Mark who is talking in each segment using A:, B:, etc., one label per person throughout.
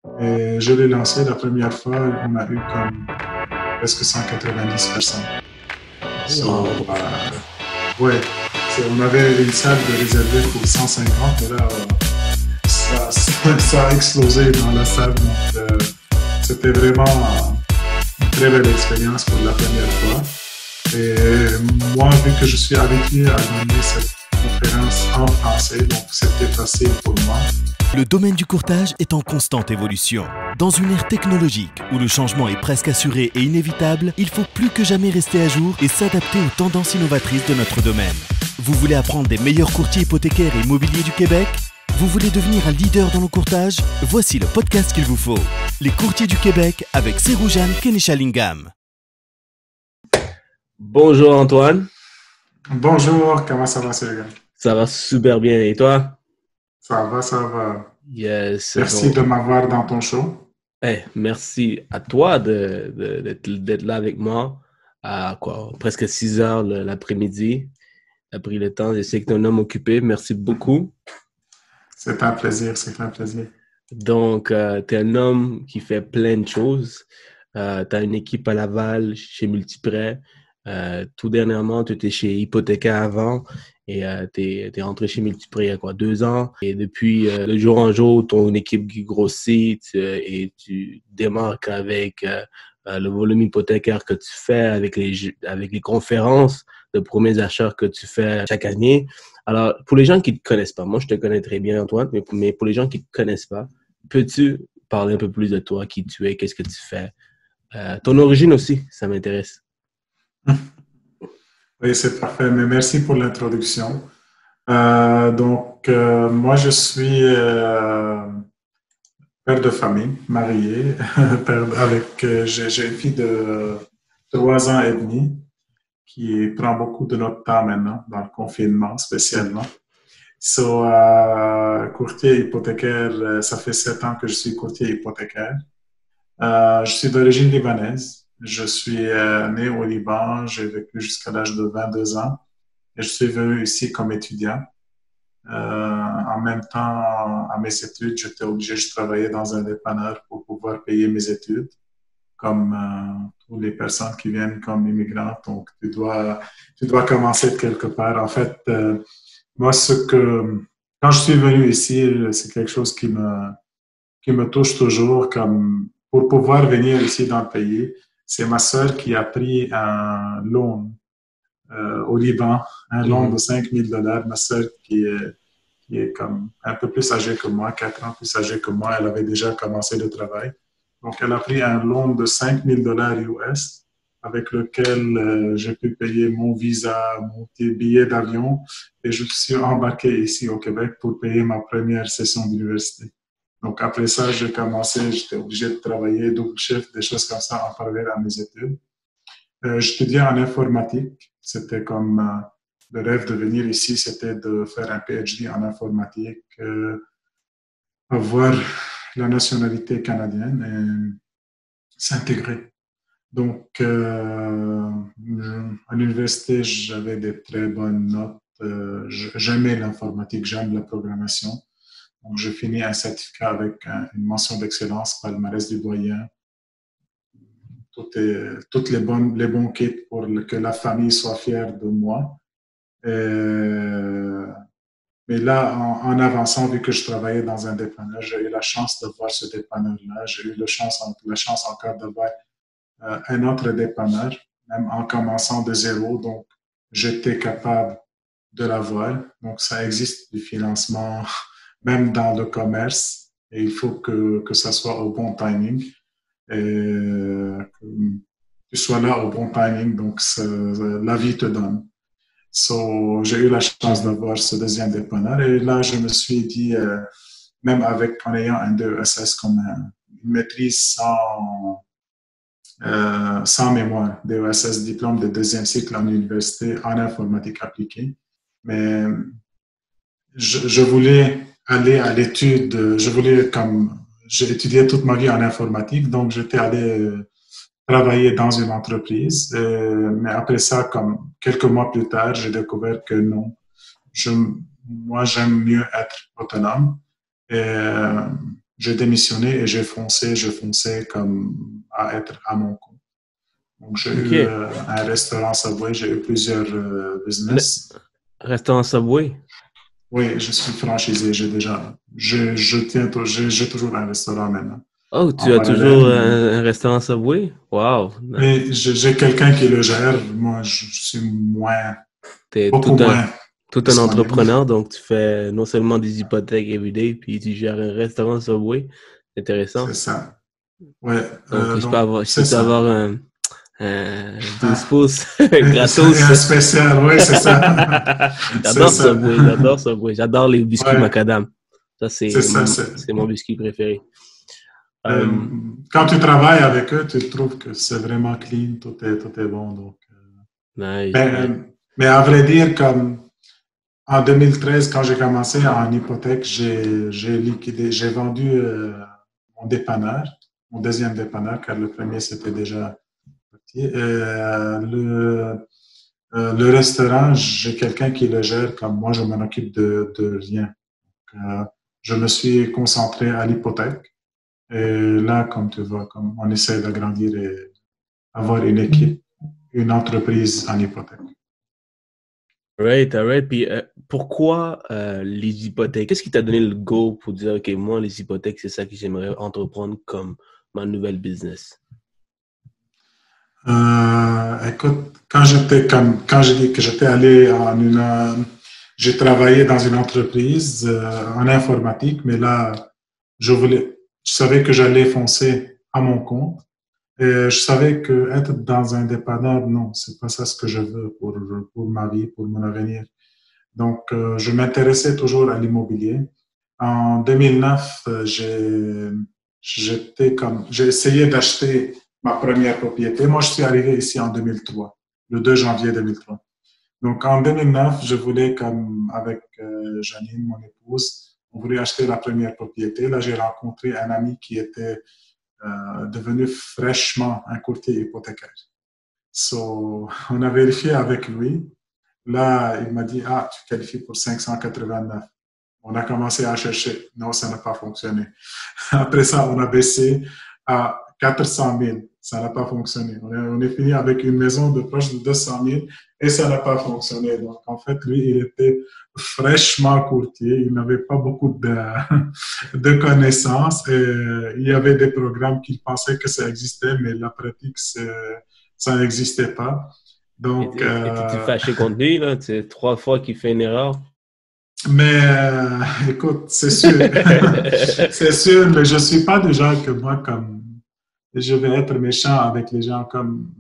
A: Et je l'ai lancé la première fois, on a eu comme presque 190 personnes. So,
B: Wow.
A: ouais, on avait une salle de réservée pour 150, mais là, ça a explosé dans la salle. Donc, c'était vraiment une très belle expérience pour la première fois. Et moi, vu que je suis habitué à donner cette conférence en français, donc c'était facile pour moi.
C: Le domaine du courtage est en constante évolution. Dans une ère technologique où le changement est presque assuré et inévitable, il faut plus que jamais rester à jour et s'adapter aux tendances innovatrices de notre domaine. Vous voulez apprendre des meilleurs courtiers hypothécaires et immobiliers du Québec? Vous voulez devenir un leader dans le courtage? Voici le podcast qu'il vous faut. Les courtiers du Québec avec Seroujane Kenishalingam.
B: Bonjour Antoine,
A: Bonjour, comment ça va, Sergei?
B: ça va super bien et toi?
A: Ça va, ça va.
B: Yes,
A: Merci de m'avoir dans ton show.
B: merci à toi d'être là avec moi à presque 6 heures l'après-midi. Tu as pris le temps, je sais que tu es un homme occupé, merci beaucoup.
A: C'est un plaisir, c'est un plaisir.
B: Donc, tu es un homme qui fait plein de choses. Tu as une équipe à Laval chez Multiprêt. Tout dernièrement, tu étais chez Hypothécaire avant et tu es rentré chez Multiprêt il y a 2 ans. Et depuis de jour en jour, ton équipe grossit et tu démarques avec le volume hypothécaire que tu fais, avec les conférences de premiers achats que tu fais chaque année. Alors, pour les gens qui ne te connaissent pas, moi je te connais très bien Antoine, mais pour les gens qui ne te connaissent pas, peux-tu parler un peu plus de toi, qui tu es, qu'est-ce que tu fais? Ton origine aussi, ça m'intéresse.
A: Oui, c'est parfait, mais merci pour l'introduction. Moi, je suis père de famille, marié, j'ai une fille de 3 ans et demi qui prend beaucoup de notre temps maintenant, dans le confinement spécialement. Courtier hypothécaire, ça fait 7 ans que je suis courtier hypothécaire. Je suis d'origine libanaise. Je suis né au Liban. J'ai vécu jusqu'à l'âge de 22 ans. Et je suis venu ici comme étudiant. En même temps, à mes études, j'étais obligé, je travaillais dans un dépanneur pour pouvoir payer mes études, comme toutes les personnes qui viennent comme immigrantes. Donc, tu dois commencer de quelque part. En fait, moi, quand je suis venu ici, c'est quelque chose qui me touche toujours, comme pour pouvoir venir ici dans le pays. C'est ma sœur qui a pris un loan au Liban, un loan de
B: Mhm.
A: 5 000 $. Ma sœur qui est comme un peu plus âgée que moi, 4 ans plus âgée que moi, elle avait déjà commencé le travail. Donc, elle a pris un loan de 5 000 $ US avec lequel j'ai pu payer mon visa, mon billet d'avion et je suis embarqué ici au Québec pour payer ma première session d'université. Donc, après ça, j'étais obligé de travailler double shift, des choses comme ça en parallèle à mes études. J'étudiais en informatique. C'était comme le rêve de venir ici, c'était de faire un PhD en informatique, avoir la nationalité canadienne et s'intégrer. Donc, à l'université, j'avais des très bonnes notes. J'aimais l'informatique, j'aime la programmation. Donc, j'ai fini un certificat avec une mention d'excellence, palmarès du doyen. Toutes les bons kits pour que la famille soit fière de moi. Euh, mais là, en avançant, vu que je travaillais dans un dépanneur, j'ai eu la chance de voir ce dépanneur-là. J'ai eu la chance encore de voir un autre dépanneur, même en commençant de zéro. Donc, j'étais capable de l'avoir. Donc, ça existe du financement, même dans le commerce. Et il faut que ça soit au bon timing. Et que tu sois là au bon timing. Donc, la vie te donne. J'ai eu la chance d'avoir ce deuxième dépanneur. Et là, je me suis dit, même en ayant un DESS comme une maîtrise sans mémoire, DESS, diplôme de deuxième cycle en université en informatique appliquée. Mais je voulais aller à l'étude, j'ai étudié toute ma vie en informatique, donc j'étais allé travailler dans une entreprise. Mais après ça, comme quelques mois plus tard, j'ai découvert que non, je, moi, j'aime mieux être autonome. Et, j'ai démissionné et je fonçais comme à être à mon compte. Donc, j'ai eu
B: OK.
A: un restaurant Subway, j'ai eu plusieurs
B: Le
A: business.
B: restaurant Subway?
A: Oui, je suis franchisé, j'ai toujours un restaurant maintenant,
B: Oh,
A: en
B: tu as toujours
A: parallèle.
B: un restaurant Subway? Wow.
A: Mais j'ai quelqu'un qui le gère. Moi, je suis
B: T'es
A: beaucoup moins
B: tout un
A: disponible.
B: entrepreneur, donc tu fais non seulement des hypothèques everyday, puis tu gères un restaurant Subway. C'est
A: C'est
B: intéressant.
A: ça. Ouais,
B: Donc, je
A: c'est
B: peux
A: ça.
B: avoir un 12
A: Ah,
B: pouces
A: et
B: gratos.
A: un spécial, oui, c'est ça. C'est
B: J'adore
A: ça.
B: Subway, j'adore Subway. J'adore les biscuits
A: Ouais,
B: macadam. Ça,
A: c'est ça.
B: c'est mon biscuit préféré.
A: Euh,
B: Euh,
A: Quand tu travailles avec eux, tu trouves que c'est vraiment clean, tout est bon. Donc,
B: nice,
A: mais,
B: nice.
A: mais à vrai dire, comme en 2013, quand j'ai commencé en hypothèque, j'ai vendu mon dépanneur, mon deuxième dépanneur, car le premier c'était déjà parti. Le restaurant, j'ai quelqu'un qui le gère, comme moi, je m'en occupe de rien. Euh, je me suis concentré à l'hypothèque. Et là, comme tu vois, comme on essaie d'agrandir et avoir une équipe, une entreprise en hypothèque.
B: Right, alright. Puis pourquoi les hypothèques? Qu'est-ce qui t'a donné le go pour dire, OK, moi, les hypothèques, c'est ça que j'aimerais entreprendre comme ma nouvelle business?
A: Écoute, quand j'ai dit que j'étais allé j'ai travaillé dans une entreprise en informatique, mais là, je savais que j'allais foncer à mon compte. Et je savais que être dans un dépanneur, non, c'est pas ça ce que je veux pour ma vie, pour mon avenir. Donc, je m'intéressais toujours à l'immobilier. En 2009, j'ai essayé d'acheter ma première propriété. Moi, je suis arrivé ici en 2003, le 2 janvier 2003. Donc, en 2009, je voulais, comme avec Janine, mon épouse, on voulait acheter la première propriété. Là, j'ai rencontré un ami qui était devenu fraîchement un courtier hypothécaire. So, on a vérifié avec lui. Là, il m'a dit, ah, tu qualifies pour 589. On a commencé à chercher. Non, ça n'a pas fonctionné. Après ça, on a baissé à 400 000. Ça n'a pas fonctionné. On est fini avec une maison de proche de 200 000 et ça n'a pas fonctionné. Donc, en fait, lui, il était fraîchement courtier. Il n'avait pas beaucoup de connaissances. Et il y avait des programmes qu'il pensait que ça existait, mais la pratique, ça n'existait pas. Donc,
B: Étais-tu fâché contre lui, là? C'est 3 fois qu'il fait une erreur.
A: mais écoute, c'est sûr, c'est sûr, mais je suis pas du genre que moi, comme je vais être méchant avec les gens comme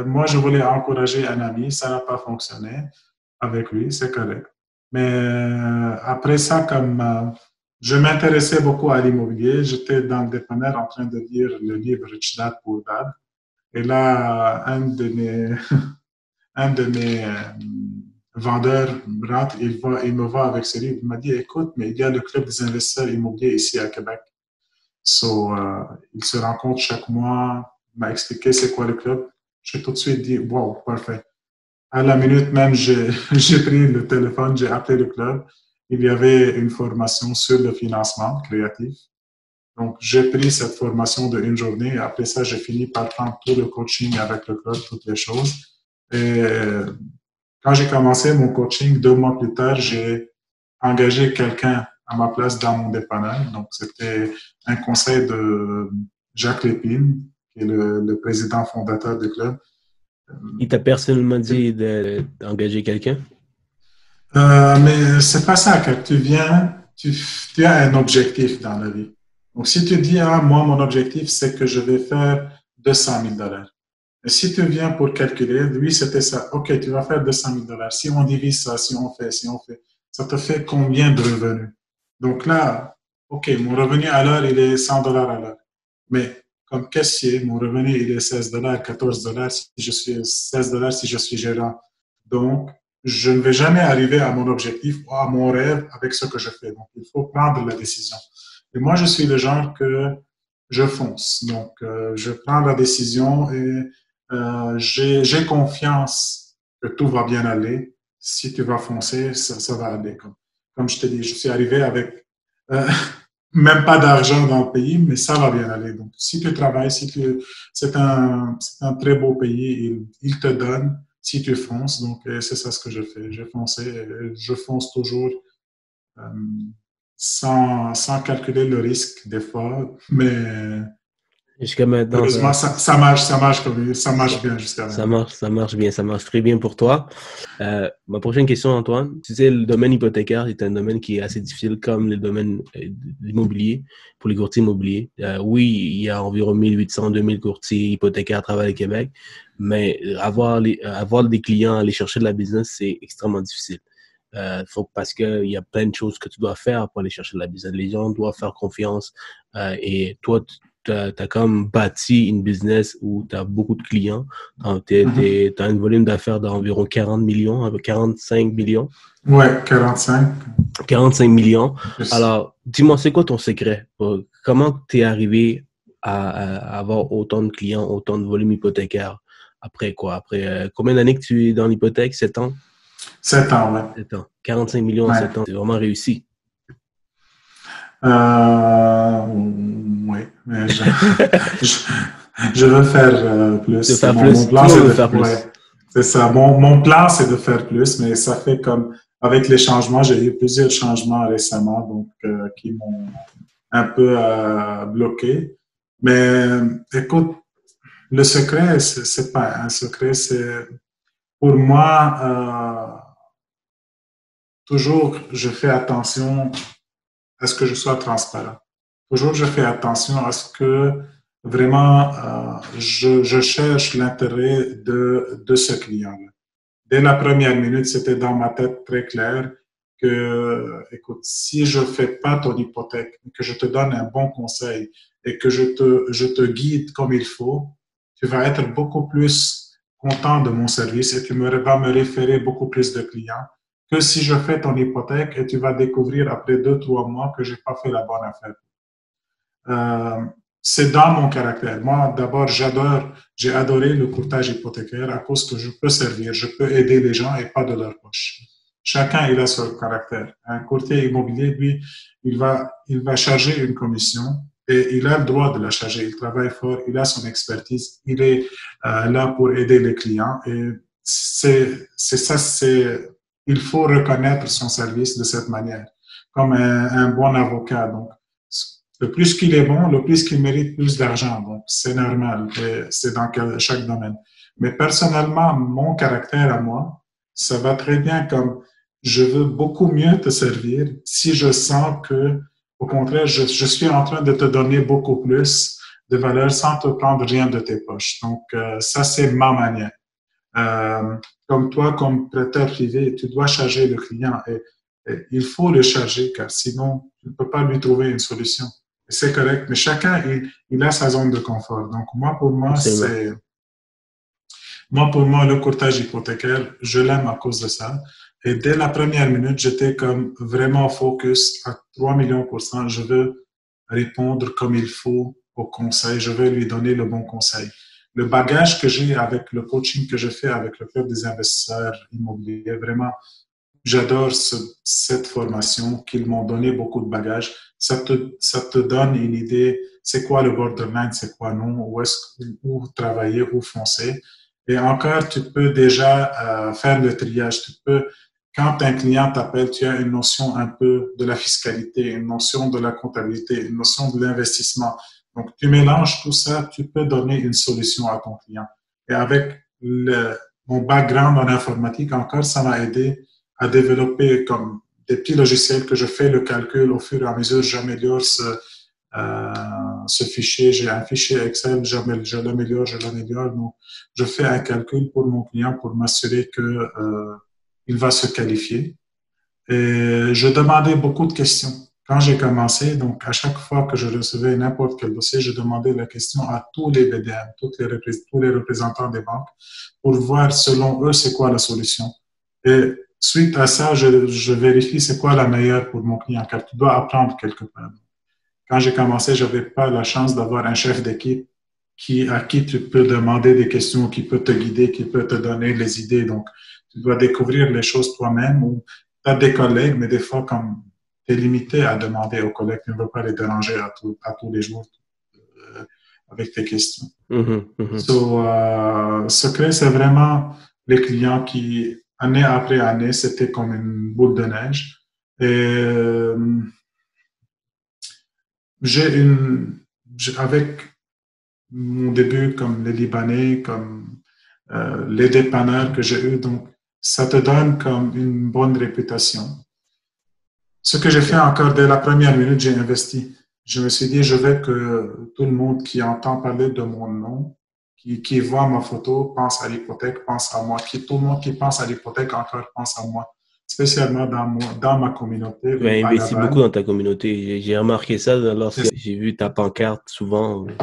A: moi, je voulais encourager un ami, ça n'a pas fonctionné avec lui, c'est correct. Mais après ça, comme je m'intéressais beaucoup à l'immobilier, j'étais dans le dépanneur en train de lire le livre Rich Dad Poor Dad. Et là, un de mes vendeurs rentre, il me voit avec ce livre. Il m'a dit, écoute, mais il y a le club des investisseurs immobiliers ici à Québec. So, ils se rencontrent chaque mois. Il m'a expliqué c'est quoi le club. J'ai tout de suite dit, wow, parfait. À la minute même, j'ai pris le téléphone, j'ai appelé le club. Il y avait une formation sur le financement créatif. Donc, j'ai pris cette formation de une journée. Et après ça, j'ai fini par prendre tout le coaching avec le club, toutes les choses. Et quand j'ai commencé mon coaching, 2 mois plus tard, j'ai engagé quelqu'un à ma place dans mon dépanneur. Donc, c'était un conseil de Jacques Lépine, qui est le président fondateur du club.
B: Il t'a personnellement dit d'engager quelqu'un?
A: Mais c'est pas ça, car tu as un objectif dans la vie. Donc, si tu dis, ah, moi, mon objectif, c'est que je vais faire 200 000 dollars. Et si tu viens pour calculer, lui, c'était ça. OK, tu vas faire 200 000 dollars. Si on divise ça, si on fait, ça te fait combien de revenus? Donc là, OK, mon revenu à l'heure, il est 100 dollars à l'heure. Mais comme caissier, mon revenu, il est 16 dollars, 14 dollars si je suis 16 dollars si je suis gérant. Donc, je ne vais jamais arriver à mon objectif ou à mon rêve avec ce que je fais. Donc, il faut prendre la décision. Et moi, je suis le genre que je fonce. Donc, je prends la décision et j'ai confiance que tout va bien aller. Si tu vas foncer, ça va aller. Comme je te dis, je suis arrivé avec euh, même pas d'argent dans le pays, mais ça va bien aller. Donc, si tu travailles, c'est un très beau pays, il te donne si tu fonces. Donc, c'est ça ce que je fais. J'ai foncé, je fonce toujours euh, sans calculer le risque des fois, mais
B: Jusqu'à maintenant,
A: heureusement, ça marche bien jusqu'à maintenant.
B: ça marche bien, ça marche très bien pour toi. Ma prochaine question, Antoine. Tu sais, le domaine hypothécaire est un domaine qui est assez difficile comme le domaine immobilier pour les courtiers immobiliers. Oui, il y a environ 1800-2000 courtiers hypothécaires à travers le Québec, mais avoir des clients, aller chercher de la business, c'est extrêmement difficile. Parce qu'il y a plein de choses que tu dois faire pour aller chercher de la business. Les gens doivent faire confiance et toi, tu as comme bâti une business où tu as beaucoup de clients. Tu as un volume d'affaires d'environ 40 millions, 45 millions.
A: Ouais, 45.
B: 45 millions. Alors, dis-moi, c'est quoi ton secret? Comment tu es arrivé à avoir autant de clients, autant de volume hypothécaire? Après quoi? Après combien d'années que tu es dans l'hypothèque? 7 ans?
A: 7 ans, ouais.
B: 7 ans. 45 millions en 7 ans. C'est vraiment réussi.
A: Oui, mais je veux faire plus.
B: De faire plus.
A: Mon plan,
B: c'est
A: de
B: faire plus.
A: Ouais, c'est ça. Mon plan, c'est de faire plus, mais ça fait comme avec les changements, j'ai eu plusieurs changements récemment, donc qui m'ont un peu bloqué. Mais écoute, le secret, c'est pas un secret, c'est pour moi toujours, je fais attention à ce que je sois transparent. Toujours, je fais attention à ce que vraiment je cherche l'intérêt de ce client-là. Dès la première minute, c'était dans ma tête très clair que, écoute, si je fais pas ton hypothèque, que je te donne un bon conseil et que je te guide comme il faut, tu vas être beaucoup plus content de mon service et tu vas me référer beaucoup plus de clients que si je fais ton hypothèque et tu vas découvrir après 2-3 mois que j'ai pas fait la bonne affaire. C'est dans mon caractère. Moi, d'abord, j'ai adoré le courtage hypothécaire à cause que je peux servir, je peux aider les gens et pas de leur poche. Chacun, il a son caractère. Un courtier immobilier, lui, il va charger une commission et il a le droit de la charger. Il travaille fort, il a son expertise, il est là pour aider les clients et il faut reconnaître son service de cette manière, comme un bon avocat. Donc, le plus qu'il est bon, le plus qu'il mérite plus d'argent. Donc, c'est normal. C'est dans chaque domaine. Mais personnellement, mon caractère à moi, ça va très bien comme je veux beaucoup mieux te servir si je sens que, au contraire, je suis en train de te donner beaucoup plus de valeur sans te prendre rien de tes poches. Donc, ça, c'est ma manière. Comme toi, comme prêteur privé, tu dois charger le client et il faut le charger car sinon, tu ne peux pas lui trouver une solution. C'est correct, mais chacun, il a sa zone de confort. Donc, pour moi, le courtage hypothécaire, je l'aime à cause de ça. Et dès la première minute, j'étais comme vraiment focus à 3 millions %. Je veux répondre comme il faut au conseil. Je veux lui donner le bon conseil. Le bagage que j'ai avec le coaching que je fais avec le Club des investisseurs immobiliers, vraiment, j'adore cette formation qu'ils m'ont donné beaucoup de bagages. Ça te donne une idée, c'est quoi le borderline, c'est quoi non, où travailler, où foncer. Et encore, tu peux déjà faire le triage. Quand un client t'appelle, tu as une notion un peu de la fiscalité, une notion de la comptabilité, une notion de l'investissement. Donc, tu mélanges tout ça, tu peux donner une solution à ton client. Et avec mon background en informatique, encore, ça m'a aidé à développer comme des petits logiciels que je fais le calcul au fur et à mesure, j'améliore ce fichier. J'ai un fichier Excel, je l'améliore. Donc, je fais un calcul pour mon client pour m'assurer que il va se qualifier. Et je demandais beaucoup de questions. Quand j'ai commencé, donc à chaque fois que je recevais n'importe quel dossier, je demandais la question à tous les BDM, tous les représentants des banques, pour voir selon eux c'est quoi la solution. Et suite à ça, je vérifie c'est quoi la meilleure pour mon client, car tu dois apprendre quelque part. Quand j'ai commencé, je n'avais pas la chance d'avoir un chef d'équipe à qui tu peux demander des questions, qui peut te guider, qui peut te donner les idées. Donc, tu dois découvrir les choses toi-même ou tu as des collègues, mais des fois, comme tu es limité à demander aux collègues, tu ne veux pas les déranger à tous les jours avec tes questions. Secret, c'est vraiment les clients qui, année après année, c'était comme une boule de neige. Et avec mon début comme les Libanais, comme les dépanneurs que j'ai eu, donc ça te donne comme une bonne réputation. Ce que j'ai fait encore dès la première minute, j'ai investi. Je me suis dit, je veux que tout le monde qui entend parler de mon nom, qui voit ma photo, pense à l'hypothèque, pense à moi. Tout le monde qui pense à l'hypothèque encore pense à moi, spécialement dans ma communauté.
B: Tu as investi beaucoup dans ta communauté. J'ai remarqué ça lorsque j'ai vu ta pancarte souvent.
A: Ouais.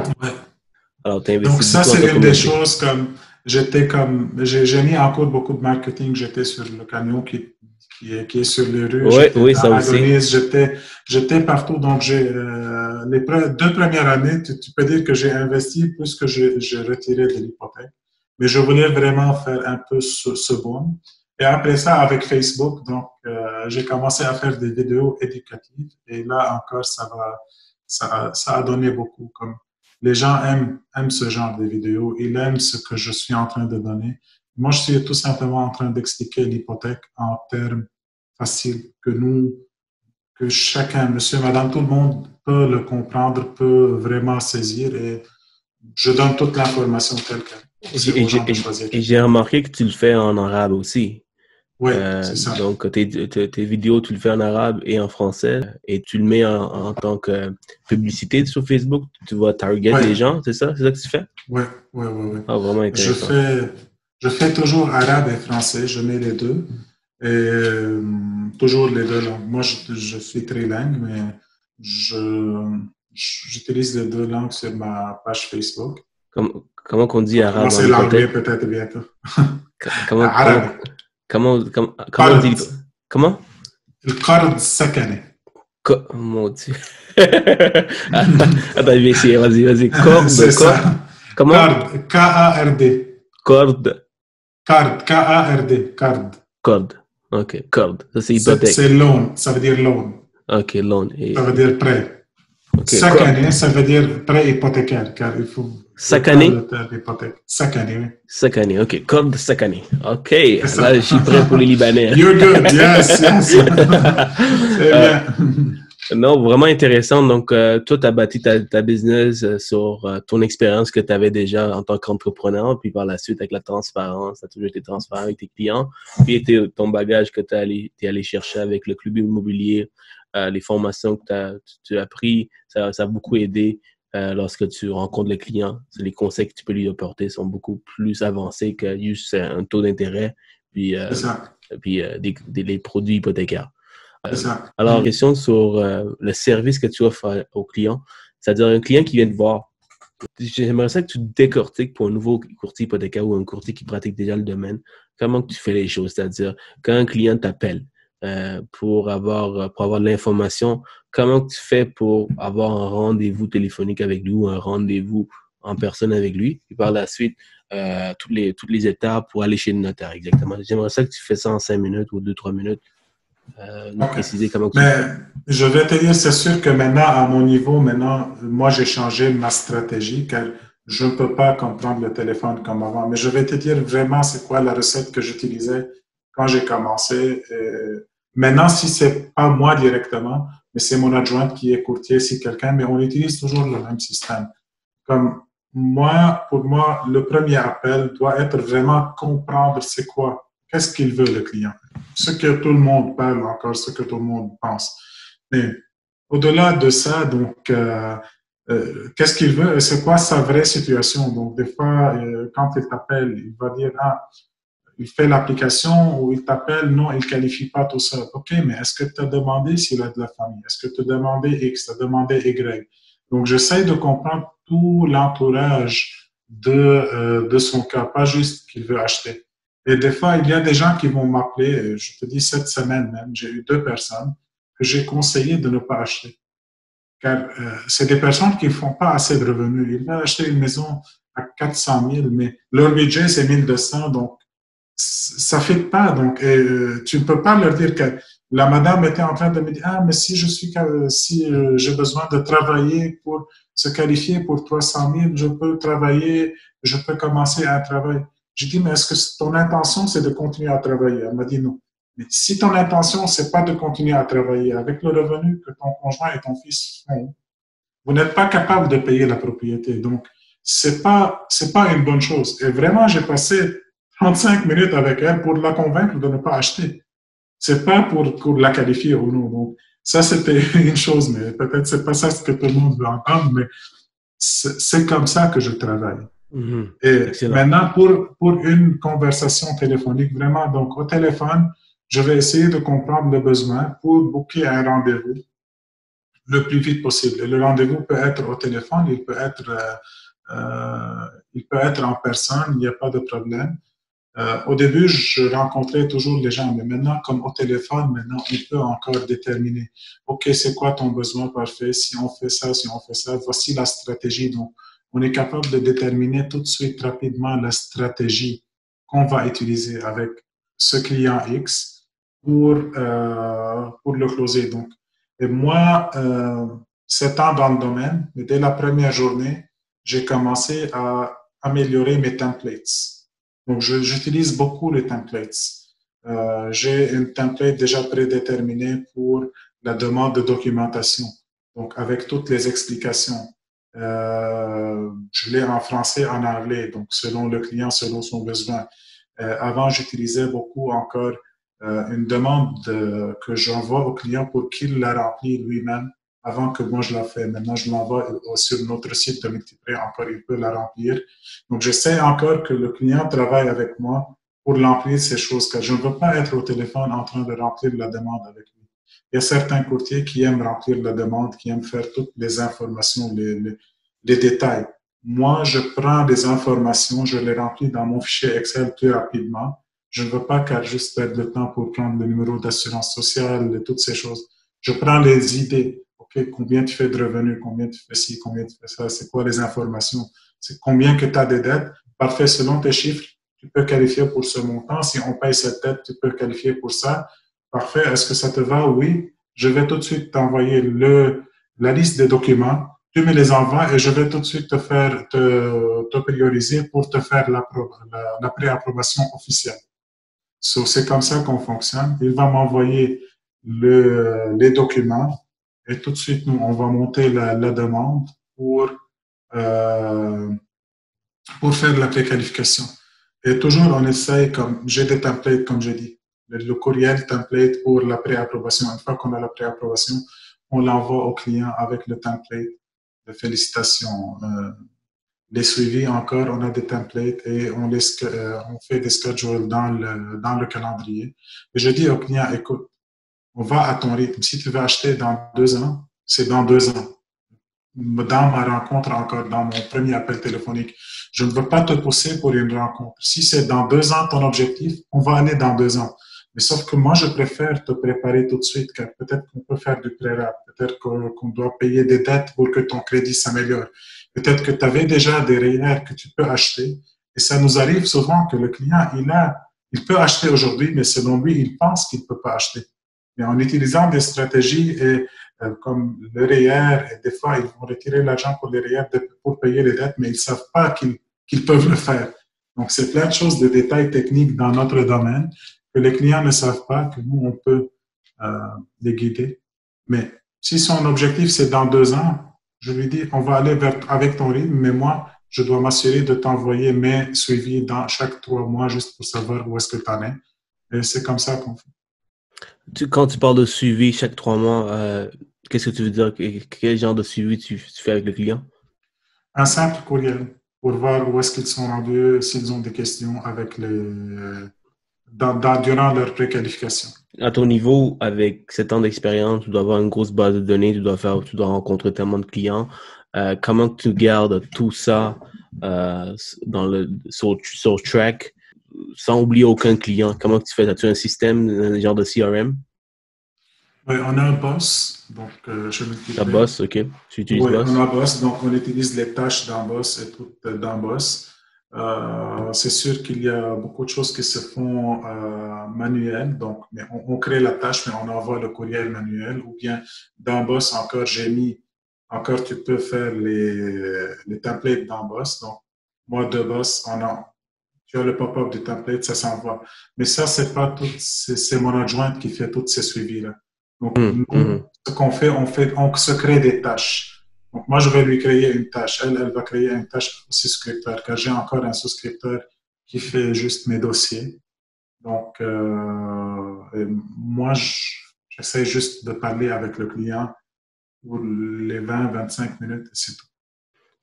B: Alors, tu as investi
A: donc ça,
B: beaucoup dans ta
A: c'est une
B: communauté.
A: des choses j'ai mis en cours beaucoup de marketing. J'étais sur le camion qui est sur les rues.
B: Oui, ça aussi.
A: J'étais partout. Donc, les 2 premières années, tu peux dire que j'ai investi plus que j'ai retiré de l'hypothèque. Mais je voulais vraiment faire un peu ce boom. Et après ça, avec Facebook, donc, j'ai commencé à faire des vidéos éducatives. Et là encore, ça a donné beaucoup. Comme les gens aiment ce genre de vidéos. Ils aiment ce que je suis en train de donner. Moi, je suis tout simplement en train d'expliquer l'hypothèque en termes faciles que chacun, monsieur, madame, tout le monde peut le comprendre, peut vraiment saisir et je donne toute l'information telle qu'elle.
B: Et j'ai remarqué que tu le fais en arabe aussi.
A: Oui, c'est ça.
B: Donc, tes vidéos, tu le fais en arabe et en français et tu le mets en tant que publicité sur Facebook. Tu vas target les gens, c'est ça? C'est ça que tu fais?
A: Oui.
B: Ah, vraiment intéressant.
A: Je fais toujours arabe et français, je mets les deux. Et toujours les deux langues. Moi, je suis trilingue, mais j'utilise les deux langues sur ma page Facebook.
B: Comment qu'on dit arabe?
A: C'est l'anglais peut-être bientôt.
B: Arabe. Comment on dit? Comment?
A: Le qard sakani.
B: Mon Dieu. Attends, je vais essayer. Vas-y. Corde.
A: C'est ça.
B: Comment?
A: Card. K-A-R-D.
B: Corde.
A: Card. K-A-R-D. Card.
B: Corde. OK. Corde. Ça, c'est hypothèque.
A: C'est loan. Ça veut dire loan.
B: OK. Loan.
A: Ça veut dire prêt.
B: Okay.
A: Sakani, ça veut dire prêt hypothécaire, car il faut...
B: Sakani?
A: Sakani, oui.
B: Sakani, OK. Corde Sakani. OK. Là, je suis prêt pour les Libanais.
A: You're good. Yes. C'est bien.
B: Non, vraiment intéressant. Donc, toi, tu as bâti ta business sur ton expérience que tu avais déjà en tant qu'entrepreneur, puis par la suite, avec la transparence, tu as toujours été transparent avec tes clients, puis ton bagage que tu es allé chercher avec le club immobilier, les formations que tu as pris, ça a beaucoup aidé lorsque tu rencontres le client. Les conseils que tu peux lui apporter sont beaucoup plus avancés que juste un taux d'intérêt, puis les produits hypothécaires. Alors, question sur le service que tu offres aux clients, c'est-à-dire un client qui vient te voir. J'aimerais ça que tu décortiques pour un nouveau courtier hypothécaire ou un courtier qui pratique déjà le domaine, comment tu fais les choses, c'est-à-dire quand un client t'appelle pour avoir de l'information, comment tu fais pour avoir un rendez-vous téléphonique avec lui ou un rendez-vous en personne avec lui, et par la suite, toutes les étapes pour aller chez le notaire, exactement. J'aimerais ça que tu fais ça en 5 minutes ou 2-3 minutes. Préciser comment
A: je vais te dire, c'est sûr que maintenant, à mon niveau, moi, j'ai changé ma stratégie car je ne peux pas comprendre le téléphone comme avant. Mais je vais te dire vraiment c'est quoi la recette que j'utilisais quand j'ai commencé. Maintenant, si c'est pas moi directement, mais c'est mon adjointe qui est courtier, si quelqu'un, mais on utilise toujours le même système. Comme pour moi, le premier appel doit être vraiment comprendre c'est quoi. Qu'est-ce qu'il veut, le client? Ce que tout le monde parle encore, ce que tout le monde pense. Mais au-delà de ça, donc, qu'est-ce qu'il veut et c'est quoi sa vraie situation? Donc, des fois, quand il t'appelle, il va dire, il fait l'application ou il t'appelle, non, il ne qualifie pas tout ça. OK, mais est-ce que tu as demandé s'il a de la famille? Est-ce que tu as demandé X, tu as demandé Y? Donc, j'essaie de comprendre tout l'entourage de son cas, pas juste qu'il veut acheter. Et des fois, il y a des gens qui vont m'appeler, je te dis cette semaine même, j'ai eu 2 personnes que j'ai conseillé de ne pas acheter. Car c'est des personnes qui ne font pas assez de revenus. Ils veulent acheter une maison à 400 000, mais leur budget, c'est 1 200, donc ça ne fait pas. Donc, tu ne peux pas leur dire que La madame était en train de me dire, ah, mais si j'ai besoin de travailler pour se qualifier pour 300 000, je peux travailler, je peux commencer un travail. J'ai dit, mais est-ce que ton intention, c'est de continuer à travailler? Elle m'a dit non. Mais si ton intention, c'est pas de continuer à travailler avec le revenu que ton conjoint et ton fils font, vous n'êtes pas capable de payer la propriété. Donc, c'est pas une bonne chose. Et vraiment, j'ai passé 35 minutes avec elle pour la convaincre de ne pas acheter. C'est pas pour la qualifier ou non. Donc, ça, c'était une chose, mais peut-être c'est pas ça ce que tout le monde veut entendre, mais c'est comme ça que je travaille. Et
B: Excellent.
A: maintenant, pour une conversation téléphonique, vraiment, donc au téléphone, je vais essayer de comprendre le besoin pour booker un rendez-vous le plus vite possible. Et le rendez-vous peut être au téléphone, il peut être en personne, il n'y a pas de problème. Au début, je rencontrais toujours les gens, mais maintenant, comme au téléphone, maintenant, on peut encore déterminer, OK, c'est quoi ton besoin parfait? Si on fait ça, si on fait ça, voici la stratégie. Donc, on est capable de déterminer tout de suite rapidement la stratégie qu'on va utiliser avec ce client X pour le closer. Donc, et moi, 7 ans dans le domaine, mais dès la première journée, j'ai commencé à améliorer mes templates. Donc, j'utilise beaucoup les templates. J'ai une template déjà prédéterminée pour la demande de documentation, donc avec toutes les explications. Je l'ai en français, en anglais, donc selon le client, selon son besoin. Avant, j'utilisais beaucoup encore une demande que j'envoie au client pour qu'il la remplisse lui-même avant que moi je la fasse. Maintenant, je l'envoie sur notre site de Multiprêt, encore il peut la remplir. Donc, j'essaie encore que le client travaille avec moi pour remplir ces choses, car je ne veux pas être au téléphone en train de remplir la demande avec lui. Il y a certains courtiers qui aiment remplir la demande, qui aiment faire toutes les informations, les détails. Moi, je prends les informations, je les remplis dans mon fichier Excel plus rapidement. Je ne veux pas qu'elle juste perdre le temps pour prendre le numéro d'assurance sociale et toutes ces choses. Je prends les idées. OK, combien tu fais de revenus, combien tu fais ci, combien tu fais ça, c'est quoi les informations, c'est combien que tu as de dettes. Parfait, selon tes chiffres, tu peux qualifier pour ce montant. Si on paye cette dette, tu peux qualifier pour ça. Parfait, est-ce que ça te va? Oui. Je vais tout de suite t'envoyer la liste des documents. Tu me les envoies et je vais tout de suite te prioriser pour te faire la préapprobation officielle. So, c'est comme ça qu'on fonctionne. Il va m'envoyer les documents et tout de suite, nous, on va monter la demande euh, pour faire la préqualification. Et toujours, on essaye, comme j'ai des templates, comme j'ai dit, le courriel template pour la préapprobation. Une fois qu'on a la préapprobation, on l'envoie au client avec le template de félicitations. Les suivis encore, on a des templates et on fait des schedules dans le calendrier. Et je dis au client, écoute, on va à ton rythme. Si tu veux acheter dans 2 ans, c'est dans 2 ans. Dans ma rencontre encore, dans mon premier appel téléphonique, je ne veux pas te pousser pour une rencontre. Si c'est dans 2 ans ton objectif, on va aller dans 2 ans. Mais sauf que moi, je préfère te préparer tout de suite, car peut-être qu'on peut faire du pré-rap, peut-être qu'on doit payer des dettes pour que ton crédit s'améliore. Peut-être que tu avais déjà des REER que tu peux acheter. Et ça nous arrive souvent que le client, il peut acheter aujourd'hui, mais selon lui, il pense qu'il ne peut pas acheter. Mais en utilisant des stratégies comme le REER, et des fois, ils vont retirer l'argent pour les REER pour payer les dettes, mais ils ne savent pas qu'ils peuvent le faire. Donc, c'est plein de choses, de détails techniques dans notre domaine que les clients ne savent pas, que nous, on peut les guider. Mais si son objectif, c'est dans 2 ans, je lui dis, on va aller avec ton rythme, mais moi, je dois m'assurer de t'envoyer mes suivis dans chaque 3 mois juste pour savoir où est-ce que tu en es. Et c'est comme ça qu'on fait.
B: Quand tu parles de suivi chaque 3 mois, qu'est-ce que tu veux dire? Quel genre de suivi tu fais avec le client?
A: Un simple courriel pour voir où est-ce qu'ils sont rendus, s'ils ont des questions durant leur préqualification.
B: À ton niveau, avec 7 ans d'expérience, tu dois avoir une grosse base de données, tu dois rencontrer tellement de clients. Comment tu gardes tout ça sur track sans oublier aucun client? Comment tu fais? As-tu un système, un genre de CRM?
A: Oui, on a un boss, donc je m'occupe.
B: La boss, ok. Tu utilises
A: Oui,
B: boss?
A: on a boss, donc on utilise les tâches dans boss et tout dans boss. C'est sûr qu'il y a beaucoup de choses qui se font manuelles, donc mais on crée la tâche, mais on envoie le courriel manuel, ou bien dans Boss encore j'ai mis encore tu peux faire les templates dans Boss. Donc moi de Boss, tu as le pop-up du template, ça s'envoie. Mais ça c'est pas tout, c'est mon adjointe qui fait tous ces suivis là. Donc nous, ce qu'on fait, on se crée des tâches. Donc, moi, je vais lui créer une tâche. Elle va créer une tâche au souscripteur, car j'ai encore un souscripteur qui fait juste mes dossiers. Donc, moi, j'essaie juste de parler avec le client pour les 20-25 minutes, et c'est tout.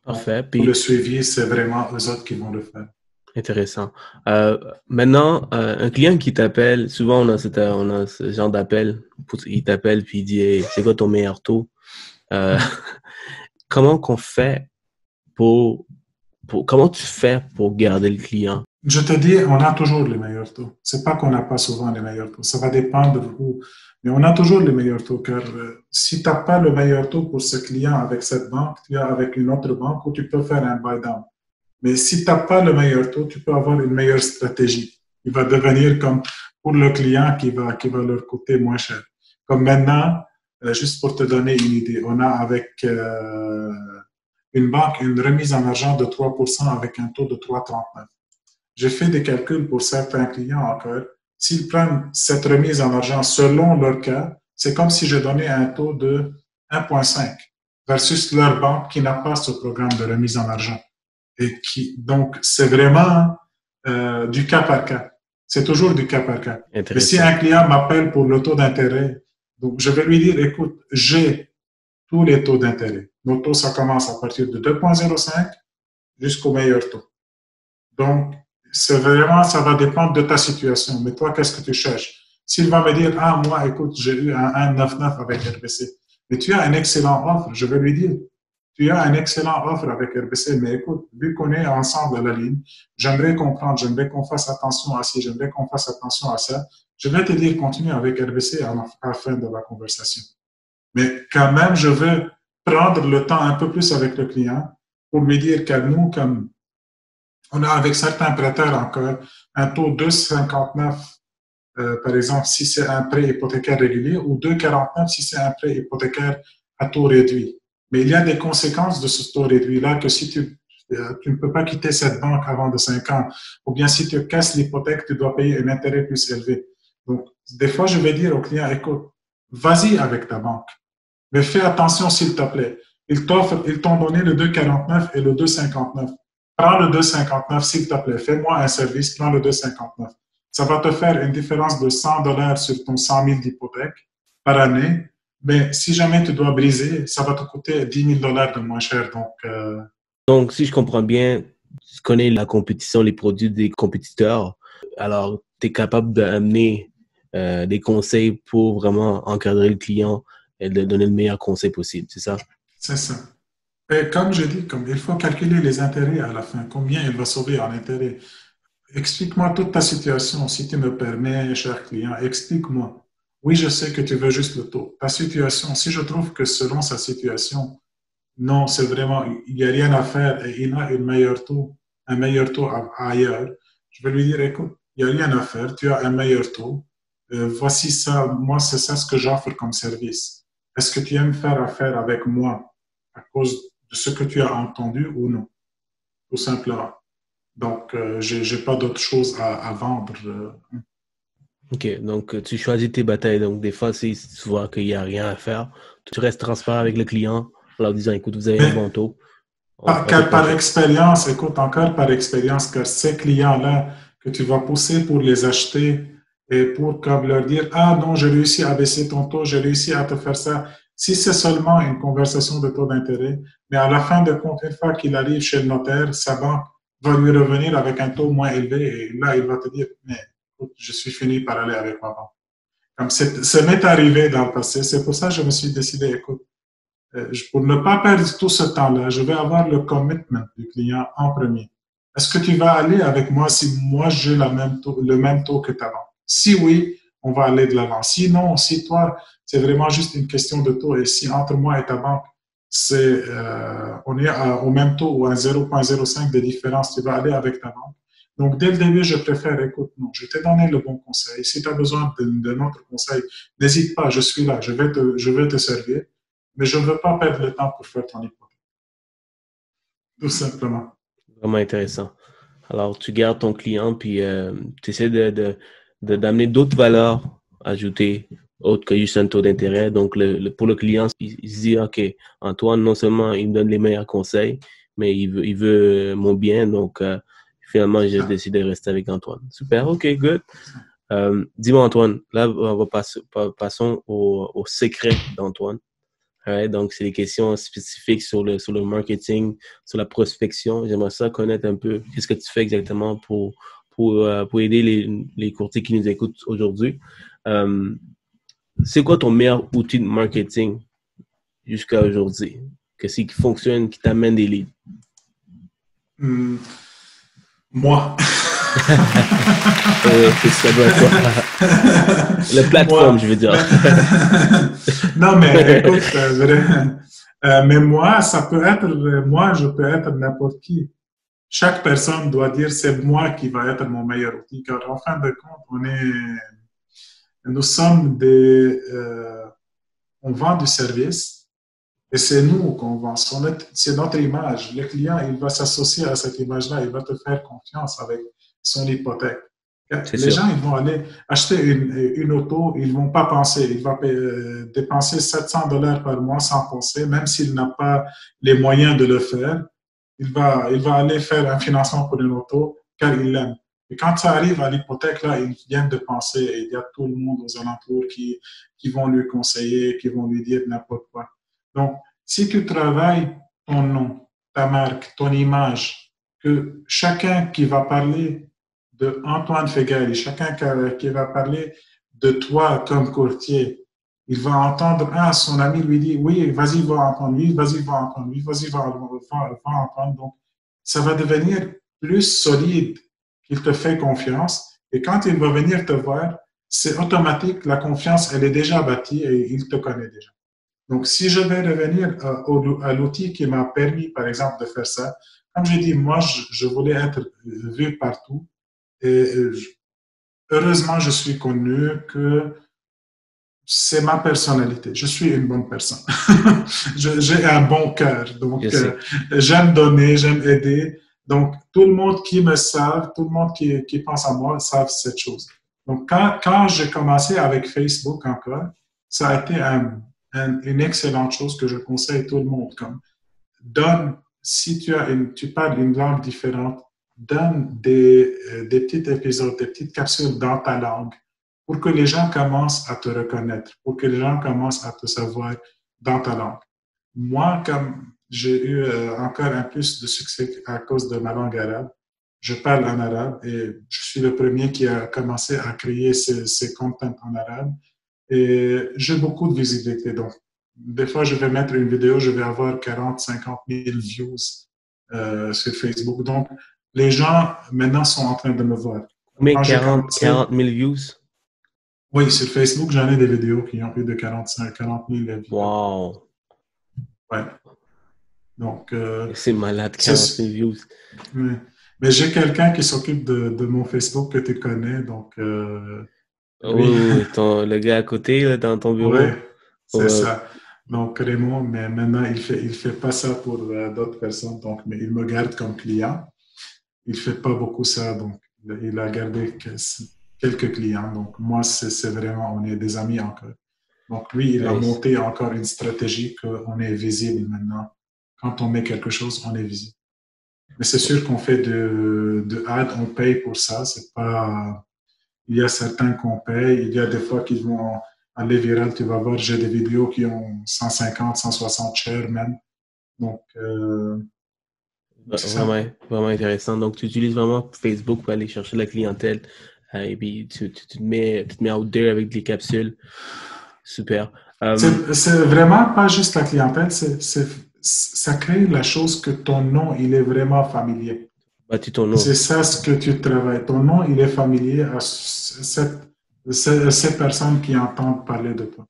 B: Parfait.
A: Donc, pour le suivi, c'est vraiment eux autres qui vont le faire.
B: Intéressant. Maintenant, un client qui t'appelle, souvent on a ce genre d'appel, il t'appelle puis il dit hey, c'est quoi ton meilleur taux? Comment qu'on fait comment tu fais pour garder le client?
A: Je te dis, on a toujours les meilleurs taux. C'est pas qu'on n'a pas souvent les meilleurs taux. Ça va dépendre de vous. Mais on a toujours les meilleurs taux, car si tu n'as pas le meilleur taux pour ce client avec cette banque, tu as avec une autre banque où tu peux faire un buy down. Mais si tu n'as pas le meilleur taux, tu peux avoir une meilleure stratégie. Il va devenir comme pour le client qui va leur coûter moins cher. Comme maintenant, juste pour te donner une idée, on a avec une banque une remise en argent de 3% avec un taux de 3,39. J'ai fait des calculs pour certains clients encore. S'ils prennent cette remise en argent selon leur cas, c'est comme si je donnais un taux de 1,5 versus leur banque qui n'a pas ce programme de remise en argent. Et donc, c'est vraiment du cas par cas. C'est toujours du cas par cas. Mais si un client m'appelle pour le taux d'intérêt, donc je vais lui dire, écoute, j'ai tous les taux d'intérêt. Nos taux, ça commence à partir de 2,05 jusqu'au meilleur taux. Donc, c'est vraiment, ça va dépendre de ta situation. Mais toi, qu'est-ce que tu cherches? S'il va me dire, ah, moi, écoute, j'ai eu un 1,99 avec RBC, mais tu as une excellente offre, je vais lui dire, tu as une excellente offre avec RBC, mais écoute, vu qu'on est ensemble à la ligne, j'aimerais comprendre, j'aimerais qu'on fasse attention à ci, j'aimerais qu'on fasse attention à ça. Je vais te dire, continue avec RBC à la fin de la conversation. Mais quand même, je veux prendre le temps un peu plus avec le client pour lui dire qu'à nous, comme on a avec certains prêteurs encore un taux de 2,59, par exemple, si c'est un prêt hypothécaire régulier, ou 2,49 si c'est un prêt hypothécaire à taux réduit. Mais il y a des conséquences de ce taux réduit-là que si tu ne peux pas quitter cette banque avant de 5 ans, ou bien si tu casses l'hypothèque, tu dois payer un intérêt plus élevé. Donc, des fois, je vais dire au client, écoute, vas-y avec ta banque, mais fais attention s'il te plaît. Ils t'ont donné le 2,49 et le 2,59. Prends le 2,59 s'il te plaît. Fais-moi un service, prends le 2,59. Ça va te faire une différence de $100 sur ton 100 000 d'hypothèque par année. Mais si jamais tu dois briser, ça va te coûter $10 000 de moins cher.
B: Donc, si je comprends bien, tu connais la compétition, les produits des compétiteurs. Alors, tu es capable d'amener des conseils pour vraiment encadrer le client et de donner le meilleur conseil possible, c'est ça?
A: C'est ça. Et comme je dis, il faut calculer les intérêts à la fin. Combien il va sauver en intérêt? Explique-moi toute ta situation, si tu me permets, cher client. Explique-moi. Oui, je sais que tu veux juste le taux. Ta situation, si je trouve que selon sa situation, non, c'est vraiment, il n'y a rien à faire et il a un meilleur taux ailleurs, je vais lui dire, écoute, il n'y a rien à faire, tu as un meilleur taux. Voici ça, moi, c'est ça ce que j'offre comme service. Est-ce que tu aimes faire affaire avec moi à cause de ce que tu as entendu ou non? Tout simplement. Donc, je n'ai pas d'autre chose à vendre.
B: OK. Donc, tu choisis tes batailles. Donc, des fois, si tu vois qu'il n'y a rien à faire, tu restes transparent avec le client en leur disant, écoute, vous avez un bon taux.
A: Par expérience, écoute, encore par expérience, car ces clients-là que tu vas pousser pour les acheter et pour comme leur dire, ah non, j'ai réussi à baisser ton taux, j'ai réussi à te faire ça. Si c'est seulement une conversation de taux d'intérêt, mais à la fin de compte, une fois qu'il arrive chez le notaire, sa banque va lui revenir avec un taux moins élevé et là, il va te dire, mais écoute, je suis fini par aller avec ma banque. Comme ça m'est arrivé dans le passé, c'est pour ça que je me suis décidé, écoute, pour ne pas perdre tout ce temps-là, je vais avoir le commitment du client en premier. Est-ce que tu vas aller avec moi si moi j'ai le même taux que ta banque? Si oui, on va aller de l'avant. Sinon, si toi, c'est vraiment juste une question de taux et si entre moi et ta banque, on est au même taux ou à 0,05 de différence. Tu vas aller avec ta banque. Donc, dès le début, je préfère, écoute, non, je t'ai donné le bon conseil. Si tu as besoin de notre conseil, n'hésite pas, je suis là, je vais te servir, mais je ne veux pas perdre le temps pour faire ton hypothèque. Tout simplement.
B: Vraiment intéressant. Alors, tu gardes ton client, puis tu essaies d'amener d'autres valeurs ajoutées, autres que juste un taux d'intérêt. Donc, pour le client, il se dit, OK, Antoine, non seulement il me donne les meilleurs conseils, mais il veut mon bien. Donc, finalement, j'ai décidé de rester avec Antoine. Super, OK, good. Dis-moi, Antoine, là, on va passons au secret d'Antoine. Ouais, donc, c'est des questions spécifiques sur le marketing, sur la prospection. J'aimerais ça connaître un peu qu'est-ce que tu fais exactement pour aider les courtiers qui nous écoutent aujourd'hui. C'est quoi ton meilleur outil de marketing jusqu'à aujourd'hui? Qu'est-ce qui fonctionne, qui t'amène des leads?
A: Moi.
B: Ça doit être la plateforme, moi, je veux dire.
A: Non, mais écoute, mais moi, je peux être n'importe qui. Chaque personne doit dire c'est moi qui va être mon meilleur outil, car en fin de compte, nous sommes on vend du service et c'est nous qu'on vend. C'est notre image. Le client, il va s'associer à cette image-là, il va te faire confiance avec son hypothèque. Les gens, ils vont aller acheter une auto, ils ne vont pas penser. Ils vont dépenser $700 par mois sans penser, même s'il n'a pas les moyens de le faire. Il va aller faire un financement pour une auto car il l'aime. Et quand ça arrive à l'hypothèque, là, ils viennent de penser et il y a tout le monde aux alentours qui vont lui conseiller, qui vont lui dire n'importe quoi. Donc, si tu travailles ton nom, ta marque, ton image, que chacun qui va parler de Antoine Fegali, chacun qui va parler de toi comme courtier, il va entendre son ami lui dit oui, vas-y, va entendre, oui, vas-y, va entendre, oui, vas-y, va entendre. Donc, ça va devenir plus solide qu'il te fait confiance. Et quand il va venir te voir, c'est automatique, la confiance, elle est déjà bâtie et il te connaît déjà. Donc, si je vais revenir à l'outil qui m'a permis, par exemple, de faire ça, comme j'ai dit, moi, je voulais être vu partout. Et heureusement, je suis connu que c'est ma personnalité. Je suis une bonne personne. J'ai un bon cœur. Donc, j'aime donner, j'aime aider. Donc, tout le monde qui me savent, tout le monde qui pense à moi, savent cette chose. Donc, quand j'ai commencé avec Facebook encore, ça a été une excellente chose que je conseille à tout le monde. Comme, si tu parles une langue différente, donne des petits épisodes, des petites capsules dans ta langue pour que les gens commencent à te reconnaître, pour que les gens commencent à te savoir dans ta langue. Moi, comme j'ai eu encore un plus de succès à cause de ma langue arabe, je parle en arabe et je suis le premier qui a commencé à créer ces contenus en arabe et j'ai beaucoup de visibilité. Donc, des fois, je vais mettre une vidéo, je vais avoir 40, 50 000 views sur Facebook. Donc, les gens, maintenant, sont en train de me voir.
B: Mais 40 000 views?
A: Oui, sur Facebook, j'en ai des vidéos qui ont plus de 40 000 views.
B: Wow!
A: Ouais. Donc...
B: c'est malade, 40 000 views.
A: Oui. Mais j'ai quelqu'un qui s'occupe de mon Facebook que tu connais, donc...
B: le gars à côté, là, dans ton bureau?
A: Oui, c'est ça. Donc, Raymond, mais maintenant, il fait pas ça pour d'autres personnes, donc, mais il me garde comme client. Il fait pas beaucoup ça, donc il a gardé quelques clients. Donc, moi, c'est vraiment, on est des amis encore. Donc, lui, il a monté encore une stratégie qu'on est visible maintenant. Quand on met quelque chose, on est visible. Mais c'est sûr qu'on fait de ad, on paye pour ça. C'est pas, il y a certains qu'on paye. Il y a des fois qui vont aller viral. Tu vas voir, j'ai des vidéos qui ont 150, 160 shares même. Donc,
B: vraiment intéressant. Donc, tu utilises vraiment Facebook pour aller chercher la clientèle et puis tu te mets out there avec des capsules. Super.
A: C'est vraiment pas juste la clientèle, ça crée la chose que ton nom, il est vraiment familier.
B: Bâtis ton nom.
A: C'est ça ce que tu travailles. Ton nom, il est familier à ces personnes qui entendent parler de toi.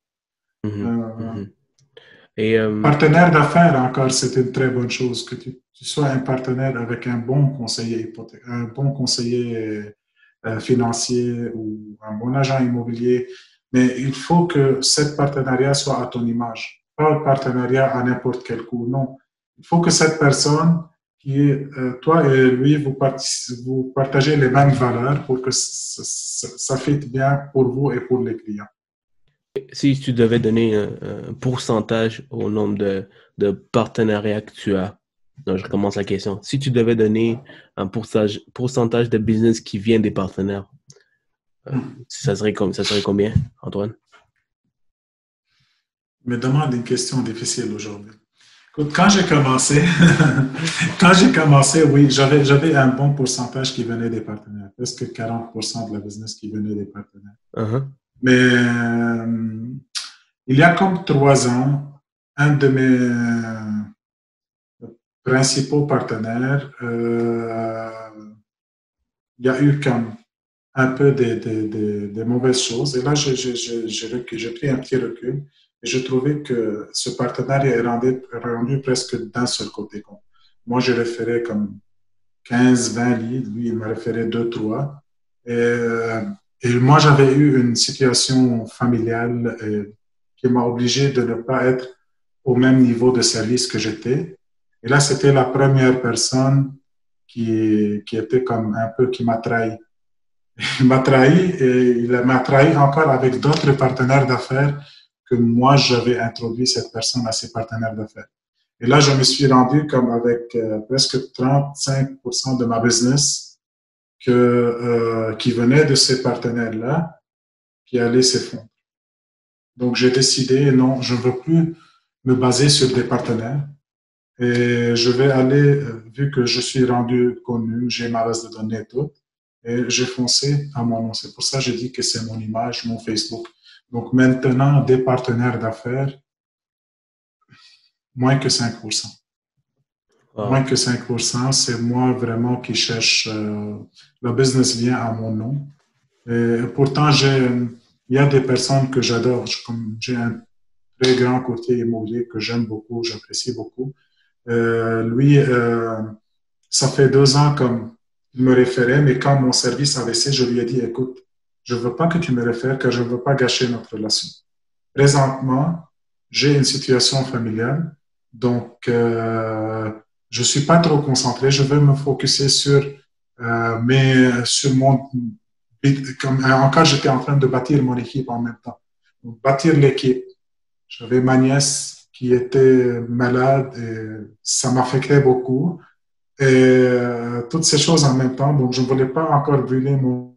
B: Et
A: Partenaire d'affaires, encore, c'est une très bonne chose que tu sois un partenaire avec un bon conseiller un bon conseiller financier ou un bon agent immobilier. Mais il faut que ce partenariat soit à ton image, pas un partenariat à n'importe quel coût. Non, il faut que cette personne qui est, toi et lui, vous partagez les mêmes valeurs pour que ça fitte bien pour vous et pour les clients.
B: si tu devais donner un pourcentage au nombre de partenariats que tu as, non, je recommence la question. Si tu devais donner un pourcentage de business qui vient des partenaires, ça serait combien, Antoine?
A: Me demande une question difficile aujourd'hui. Écoute, oui, j'avais un bon pourcentage qui venait des partenaires, presque 40% de la business qui venait des partenaires.
B: Uh-huh.
A: Mais il y a comme 3 ans, un de mes principaux partenaires, il y a eu comme un peu des mauvaises choses. Et là, j'ai pris un petit recul et je trouvais que ce partenariat est rendu presque d'un seul côté. Moi, je référais comme 15-20 leads, lui, il m'a référé 2-3. Et moi, j'avais eu une situation familiale qui m'a obligé de ne pas être au même niveau de service que j'étais. Et là, c'était la première personne qui était comme un peu qui m'a trahi. Il m'a trahi et il m'a trahi encore avec d'autres partenaires d'affaires que moi, j'avais introduit cette personne à ses partenaires d'affaires. Et là, je me suis rendu comme avec presque 35% de ma business qui venait de ces partenaires-là, qui allait s'effondrer. Donc, j'ai décidé, non, je ne veux plus me baser sur des partenaires. Et je vais aller, vu que je suis rendu connu, j'ai ma base de données et tout, et j'ai foncé à mon nom. C'est pour ça que j'ai dit que c'est mon image, mon Facebook. Donc maintenant, des partenaires d'affaires, moins que 5%. Wow. Moins que 5%, c'est moi vraiment qui cherche, le business vient à mon nom. Et pourtant, il y a des personnes que j'adore. J'ai un très grand courtier immobilier que j'aime beaucoup, j'apprécie beaucoup. Lui, ça fait 2 ans comme il me référait, mais quand mon service avait cessé, je lui ai dit, écoute, je ne veux pas que tu me réfères car je ne veux pas gâcher notre relation. Présentement, j'ai une situation familiale, donc je ne suis pas trop concentré. Je veux me focuser sur mon... Encore, j'étais en train de bâtir mon équipe en même temps. Donc, bâtir l'équipe. J'avais ma nièce qui était malade et ça m'affectait beaucoup. Et toutes ces choses en même temps. Donc, je ne voulais pas encore brûler mon...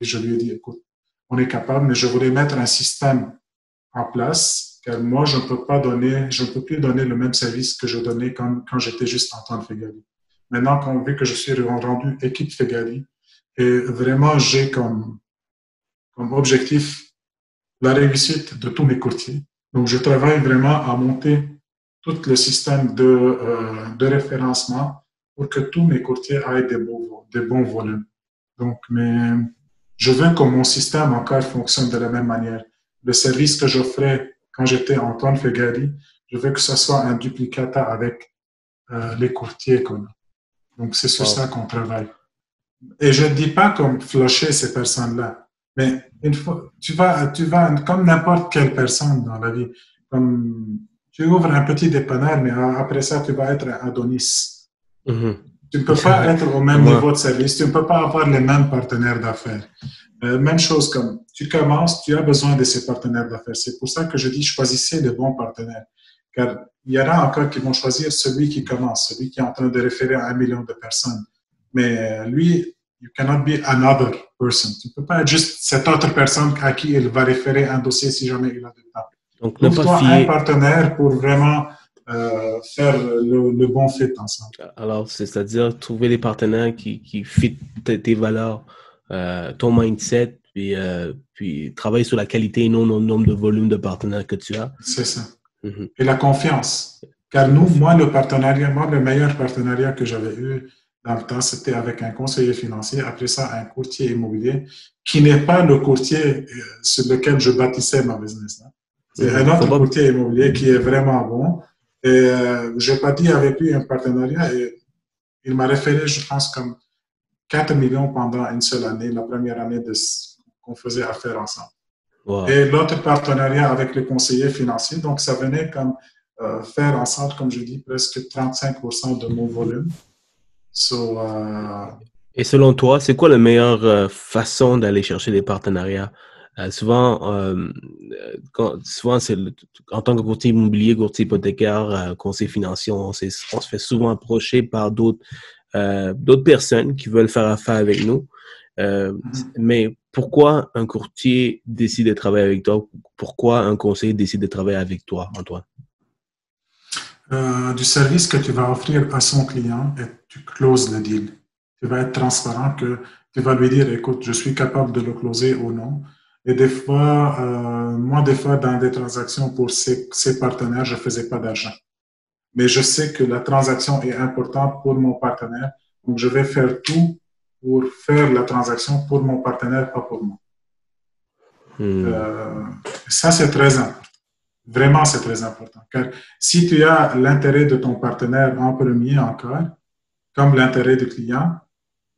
A: Je lui ai dit, écoute, on est capable, mais je voulais mettre un système en place, car moi, je ne peux plus donner le même service que je donnais quand j'étais juste Antoine Fegali. Maintenant, vu que je suis rendu équipe Fegali, et vraiment, j'ai comme objectif la réussite de tous mes courtiers. Donc, je travaille vraiment à monter tout le système de référencement pour que tous mes courtiers aient des bons volumes. Donc, mais je veux que mon système encore fonctionne de la même manière. Le service que j'offrais quand j'étais Antoine Fegali, je veux que ce soit un duplicata avec les courtiers qu'on a. Donc, c'est sur ça qu'on travaille. Et je ne dis pas comme flusher ces personnes-là, mais une fois, tu vas comme n'importe quelle personne dans la vie. Comme tu ouvres un petit dépanneur, mais après ça, tu vas être un Adonis. Mm-hmm. Tu ne peux pas être au même niveau de service, tu ne peux pas avoir les mêmes partenaires d'affaires. Même chose comme tu commences, tu as besoin de ces partenaires d'affaires. C'est pour ça que je dis choisissez les bons partenaires. Car il y en a encore qui vont choisir celui qui commence, celui qui est en train de référer à 1 million de personnes. Mais lui, you cannot be another person. Tu ne peux pas être juste cette autre personne à qui il va référer un dossier si jamais il a du temps. Donc, trouve-toi un partenaire pour vraiment faire le bon fit ensemble.
B: Alors, c'est-à-dire trouver des partenaires qui fit tes valeurs, ton mindset, puis travailler sur la qualité et non le nombre de volumes de partenaires que tu as.
A: C'est ça. Mm-hmm. Et la confiance. Car le meilleur partenariat que j'avais eu, Dans le temps, c'était avec un conseiller financier. Après ça, un courtier immobilier qui n'est pas le courtier sur lequel je bâtissais ma business. C'est un autre courtier immobilier qui est vraiment bon. Et j'ai bâti avec lui un partenariat et il m'a référé, je pense, comme 4 millions pendant une seule année, la première année qu'on faisait affaire ensemble. Wow. Et l'autre partenariat avec le conseiller financier, donc ça venait comme faire ensemble, comme je dis, presque 35% de mon volume.
B: Et selon toi, c'est quoi la meilleure façon d'aller chercher des partenariats? Souvent, c'est en tant que courtier immobilier, courtier hypothécaire, conseiller financier, on se fait souvent approcher par d'autres personnes qui veulent faire affaire avec nous. Mais pourquoi un courtier décide de travailler avec toi? Pourquoi un conseiller décide de travailler avec toi, Antoine?
A: Du service que tu vas offrir à son client et tu closes le deal. Tu vas être transparent, que tu vas lui dire, écoute, je suis capable de le closer ou non. Et des fois, moi, dans des transactions pour ces partenaires, je ne faisais pas d'argent. Mais je sais que la transaction est importante pour mon partenaire. Donc, je vais faire tout pour faire la transaction pour mon partenaire, pas pour moi. Ça, c'est très important. Vraiment, c'est très important. Car si tu as l'intérêt de ton partenaire en premier encore, comme l'intérêt du client,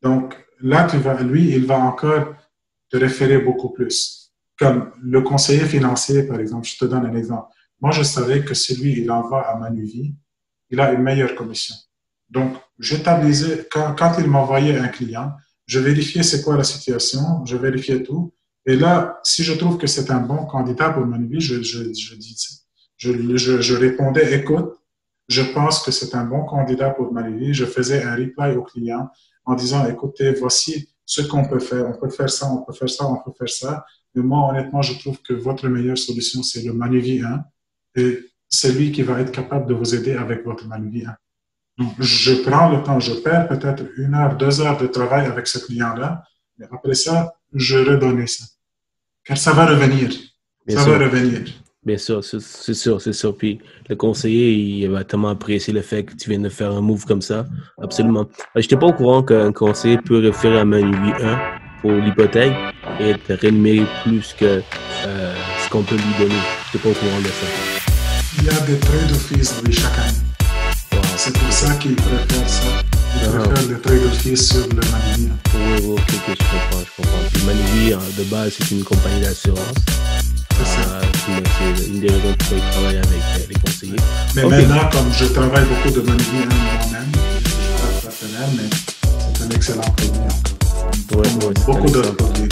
A: donc là, lui, il va encore te référer beaucoup plus. Comme le conseiller financier, par exemple, je te donne un exemple. Moi, je savais que si lui, il envoie à Manuvie, il a une meilleure commission. Donc, j'établissais, quand il m'envoyait un client, je vérifiais c'est quoi la situation, je vérifiais tout. Et là, si je trouve que c'est un bon candidat pour Manuvie, je répondais, écoute, je pense que c'est un bon candidat pour Manuvie. Je faisais un reply au client en disant, écoutez, voici ce qu'on peut faire. On peut faire ça, on peut faire ça, on peut faire ça. Mais moi, honnêtement, je trouve que votre meilleure solution, c'est le Manuvie 1. Et c'est lui qui va être capable de vous aider avec votre Manuvie 1. Donc, je prends le temps, je perds peut-être 1 heure, 2 heures de travail avec ce client-là. Mais après ça, je redonne ça. Car ça va revenir. Ça va revenir.
B: Bien sûr, c'est sûr. Puis le conseiller, il va tellement apprécier le fait que tu viennes de faire un move comme ça. Absolument. Je n'étais pas au courant qu'un conseiller peut référer à Manuvie 1 pour l'hypothèque et être rémunéré plus que ce qu'on peut lui donner. Je n'étais pas au courant de ça.
A: Il y a des trade-off fees chaque année. Wow. C'est pour ça qu'il préfère ça. Il préfère les trade-off fees sur le Manuvie.
B: Oui, ok, je comprends. Puis Manuvie, de base, c'est une compagnie d'assurance. C'est une des raisons pour lesquelles je travaille avec les conseillers.
A: Mais maintenant, comme je travaille beaucoup de Manuvie moi-même, je ne suis pas partenaire, mais c'est un excellent produit encore. Beaucoup d'autres produits.